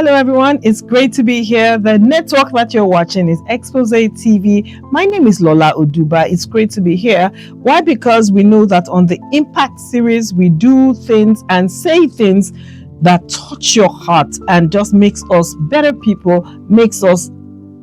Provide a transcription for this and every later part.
Hello everyone, it's great to be here. The network that you're watching is Expose TV. My name is Lola Oduba. It's great to be here. Why? Because we know that on the Impact series, we do things and say things that touch your heart and just makes us better people, makes us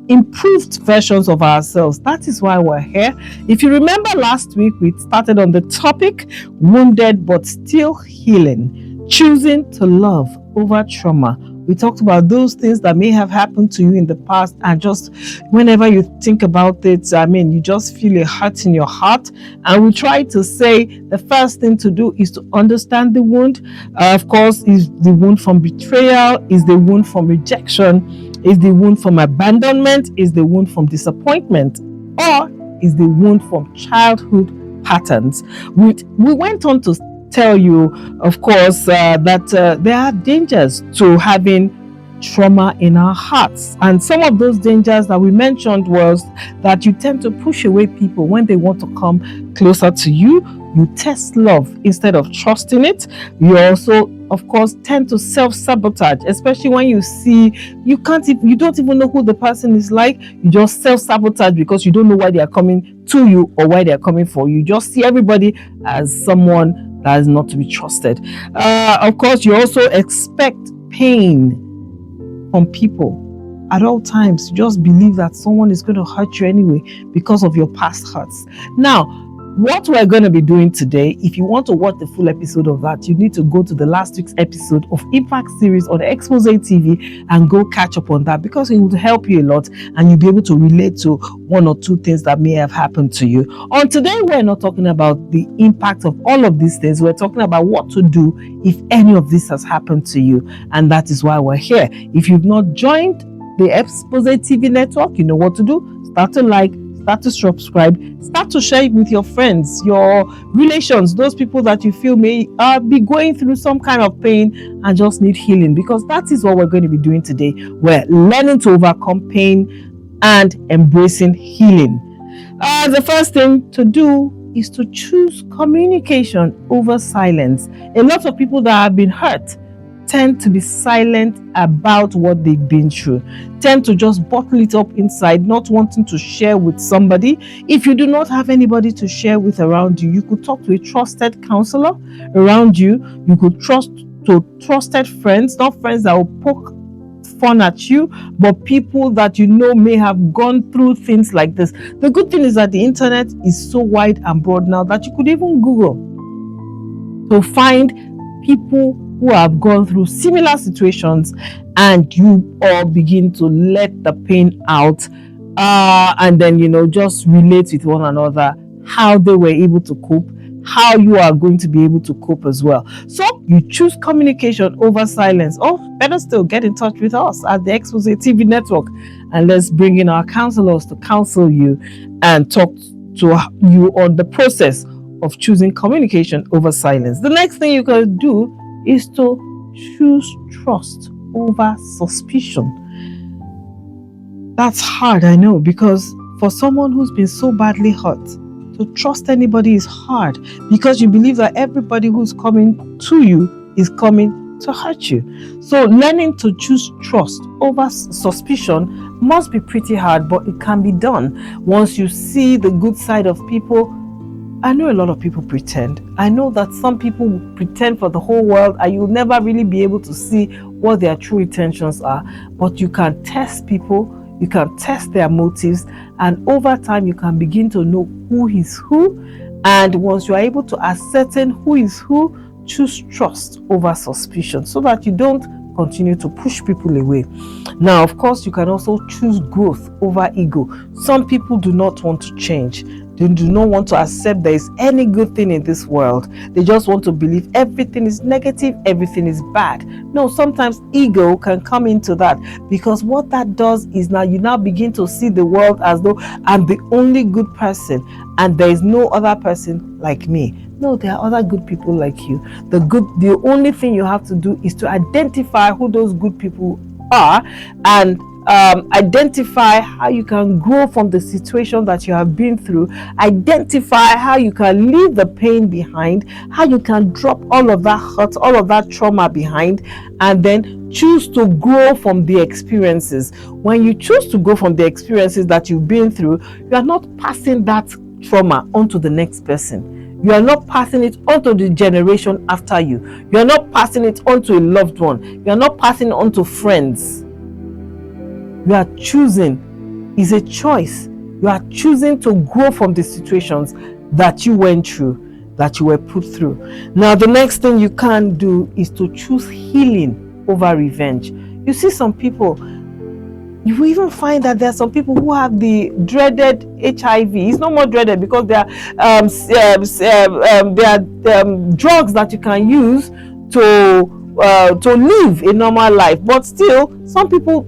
improved versions of ourselves. That is why we're here. If you remember last week, we started on the topic, wounded but still healing, choosing to love over trauma. We talked about those things that may have happened to you in the past, and just whenever you think about it, you just feel a hurt in your heart. And we try to say the first thing to do is to understand the wound. Of course, is the wound from betrayal, is the wound from rejection, is the wound from abandonment, is the wound from disappointment, or is the wound from childhood patterns. We went on to tell you, of course, that there are dangers to having trauma in our hearts, and some of those dangers that we mentioned was that you tend to push away people when they want to come closer to you. You test love instead of trusting it. You also, of course, tend to self-sabotage, especially when you see you don't even know who the person is like. You just self-sabotage because you don't know why they are coming to you or why they are coming for you. You just see everybody as someone that is not to be trusted. Of course, you also expect pain from people at all times. You just believe that someone is going to hurt you anyway because of your past hurts. Now, what we're going to be doing today, if you want to watch the full episode of that, you need to go to the last week's episode of Impact series on Expose TV and go catch up on that, because it will help you a lot and you'll be able to relate to one or two things that may have happened to you. On today, we're not talking about the impact of all of these things. We're talking about what to do if any of this has happened to you, and that is why we're here. If you've not joined the Expose TV network, you know what to do. Start to like, start to subscribe, start to share it with your friends, your relations, those people that you feel may be going through some kind of pain and just need healing, because that is what we're going to be doing today. We're learning to overcome pain and embracing healing. The first thing to do is to choose communication over silence. A lot of people that have been hurt tend to be silent about what they've been through, tend to just bottle it up inside, not wanting to share with somebody. If you do not have anybody to share with around you, you could talk to a trusted counselor around you. You could trust to trusted friends, not friends that will poke fun at you, but people that you know may have gone through things like this. The good thing is that the internet is so wide and broad now that you could even Google to find people who have gone through similar situations, and you all begin to let the pain out, and then just relate with one another, how they were able to cope, how you are going to be able to cope as well. So you choose communication over silence, or better still, get in touch with us at the Expose TV network, and let's bring in our counselors to counsel you and talk to you on the process of choosing communication over silence. The next thing you can do is to choose trust over suspicion. That's hard, I know, because for someone who's been so badly hurt, to trust anybody is hard, because you believe that everybody who's coming to you is coming to hurt you. So learning to choose trust over suspicion must be pretty hard, but it can be done. Once you see the good side of people, I know a lot of people pretend. I know that some people will pretend for the whole world, and you'll never really be able to see what their true intentions are. But you can test people, you can test their motives, and over time you can begin to know who is who. And once you are able to ascertain who is who, choose trust over suspicion, so that you don't continue to push people away. Now, of course, you can also choose growth over ego. Some people do not want to change. They do not want to accept there is any good thing in this world. They just want to believe everything is negative, everything is bad. No, sometimes ego can come into that, because what that does is now you begin to see the world as though I'm the only good person and there is no other person like me. No, there are other good people like you. The only thing you have to do is to identify who those good people are and identify how you can grow from the situation that you have been through, identify how you can leave the pain behind, how you can drop all of that hurt, all of that trauma behind, and then choose to grow from the experiences. When you choose to go from the experiences that you've been through, you are not passing that trauma onto the next person. You are not passing it on to the generation after you. You are not passing it on to a loved one. You are not passing it on to friends. You are choosing. It's a choice. You are choosing to grow from the situations that you went through, that you were put through. Now, the next thing you can do is to choose healing over revenge. You see some people, you will even find that there are some people who have the dreaded HIV. It's no more dreaded because there are drugs that you can use to live a normal life. But still, some people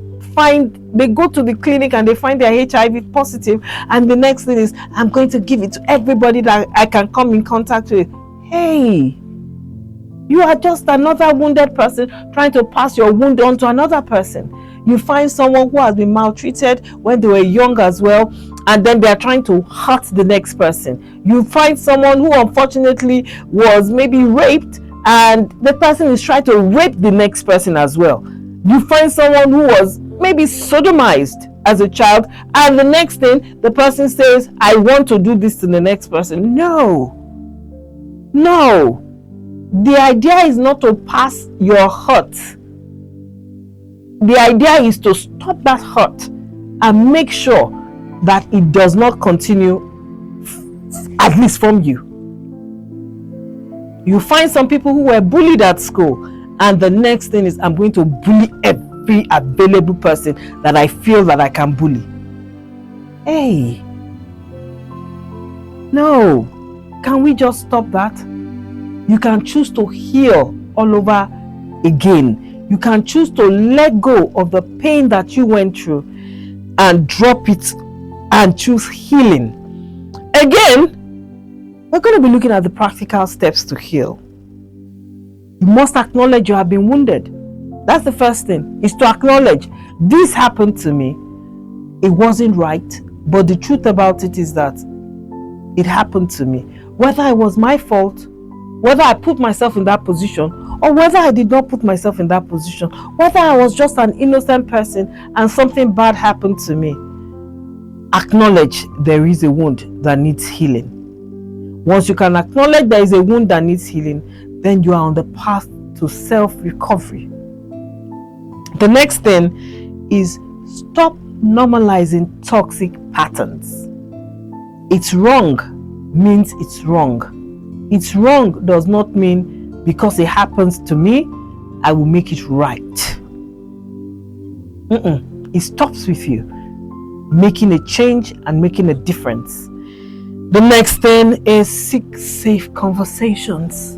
they go to the clinic and they find they're HIV positive, and the next thing is, I'm going to give it to everybody that I can come in contact with. Hey, you are just another wounded person trying to pass your wound on to another person. You find someone who has been maltreated when they were young as well, and then they are trying to hurt the next person. You find someone who unfortunately was maybe raped, and the person is trying to rape the next person as well. You find someone who was maybe sodomized as a child, and the next thing the person says, I want to do this to the next person. No. The idea is not to pass your hurt. The idea is to stop that hurt and make sure that it does not continue, at least from you. You find some people who were bullied at school, and the next thing is, I'm going to bully every available person that I feel that I can bully. Hey, no, can we just stop that? You can choose to heal all over again. You can choose to let go of the pain that you went through and drop it and choose healing. Again, we're going to be looking at the practical steps to heal. You must acknowledge you have been wounded. That's the first thing, is to acknowledge this happened to me. It wasn't right, but the truth about it is that it happened to me. Whether it was my fault, whether I put myself in that position, or whether I did not put myself in that position, whether I was just an innocent person and something bad happened to me, acknowledge there is a wound that needs healing. Once you can acknowledge there is a wound that needs healing, then you are on the path to self-recovery. The next thing is, stop normalizing toxic patterns. It's wrong means it's wrong. It's wrong does not mean because it happens to me, I will make it right. It stops with you making a change and making a difference. The next thing is, seek safe conversations.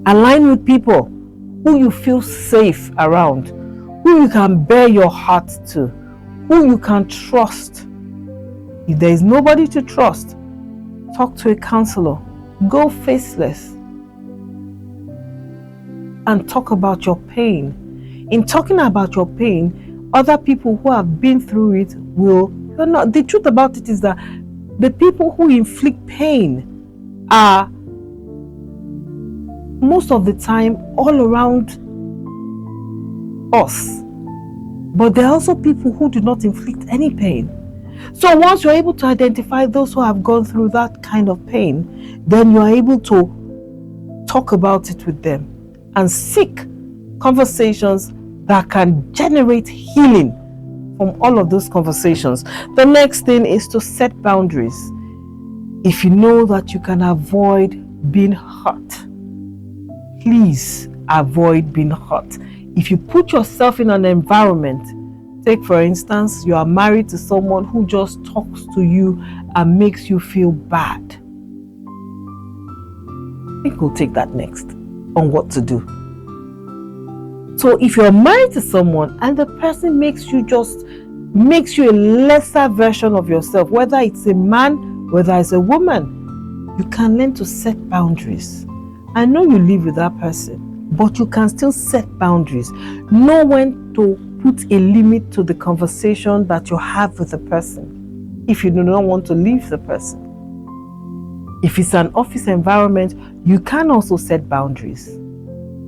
Align with people who you feel safe around, who you can bear your heart to, who you can trust. If there is nobody to trust, talk to a counselor. Go faceless and talk about your pain. In talking about your pain, other people who have been through it will not. The truth about it is that the people who inflict pain are most of the time all around us, but there are also people who do not inflict any pain. So once you're able to identify those who have gone through that kind of pain, then you're able to talk about it with them and seek conversations that can generate healing from all of those conversations. The next thing is to set boundaries. If you know that you can avoid being hurt, please avoid being hurt. If you put yourself in an environment, take for instance, you are married to someone who just talks to you and makes you feel bad, I think we'll take that next on what to do. So if you're married to someone and the person makes you a lesser version of yourself, whether it's a man, whether it's a woman, you can learn to set boundaries. I know you live with that person, but you can still set boundaries. Know when to put a limit to the conversation that you have with the person if you do not want to leave the person. If it's an office environment, you can also set boundaries.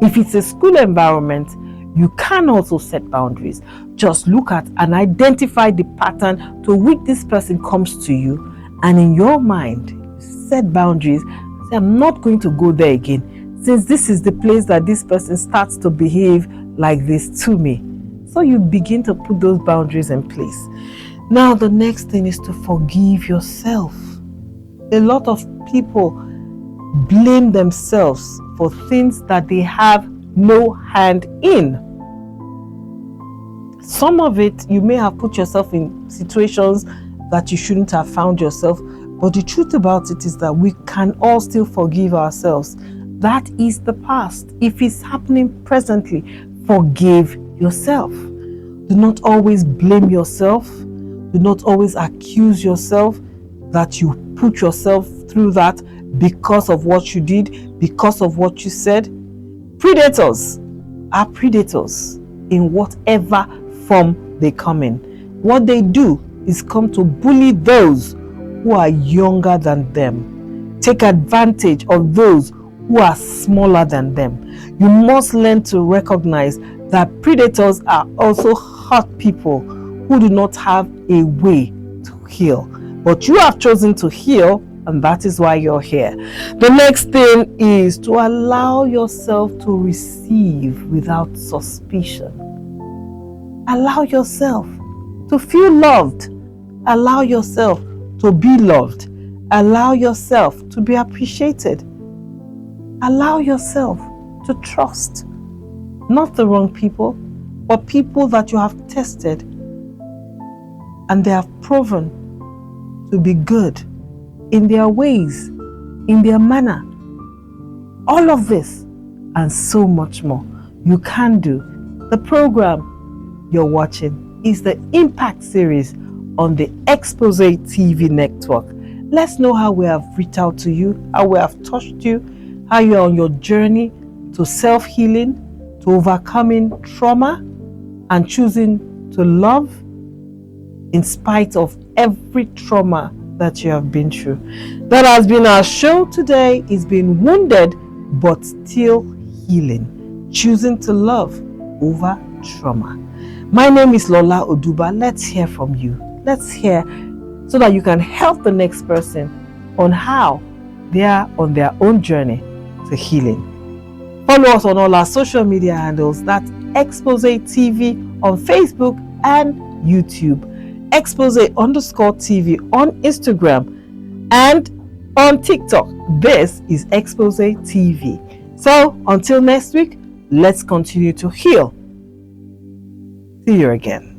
If it's a school environment, you can also set boundaries. Just look at and identify the pattern to which this person comes to you, and in your mind, set boundaries. Say, I'm not going to go there again, since this is the place that this person starts to behave like this to me. So you begin to put those boundaries in place. Now, the next thing is to forgive yourself. A lot of people blame themselves for things that they have no hand in. Some of it, you may have put yourself in situations that you shouldn't have found yourself, but the truth about it is that we can all still forgive ourselves. That is the past. If it's happening presently, forgive yourself. Do not always blame yourself. Do not always accuse yourself that you put yourself through that because of what you did, because of what you said. Predators are predators in whatever form they come in. What they do is come to bully those who are younger than them, take advantage of those who are smaller than them. You must learn to recognize that predators are also hurt people who do not have a way to heal. But you have chosen to heal, and that is why you're here. The next thing is to allow yourself to receive without suspicion. Allow yourself to feel loved. Allow yourself to be loved. Allow yourself to be appreciated. Allow yourself to trust. Not the wrong people, but people that you have tested and they have proven to be good in their ways, in their manner. All of this and so much more you can do. The program you're watching is the Impact series on the Expose TV network. Let's know how we have reached out to you, how we have touched you, how you're on your journey to self-healing, to overcoming trauma and choosing to love in spite of every trauma that you have been through. That has been our show today. It's been wounded but still healing, choosing to love over trauma. My name is Lola Oduba. Let's hear from you. Let's hear so that you can help the next person on how they are on their own journey to healing. Follow us on all our social media handles. That's Expose TV on Facebook and YouTube. Expose_TV on Instagram and on TikTok. This is Expose TV. So until next week, let's continue to heal. See you again.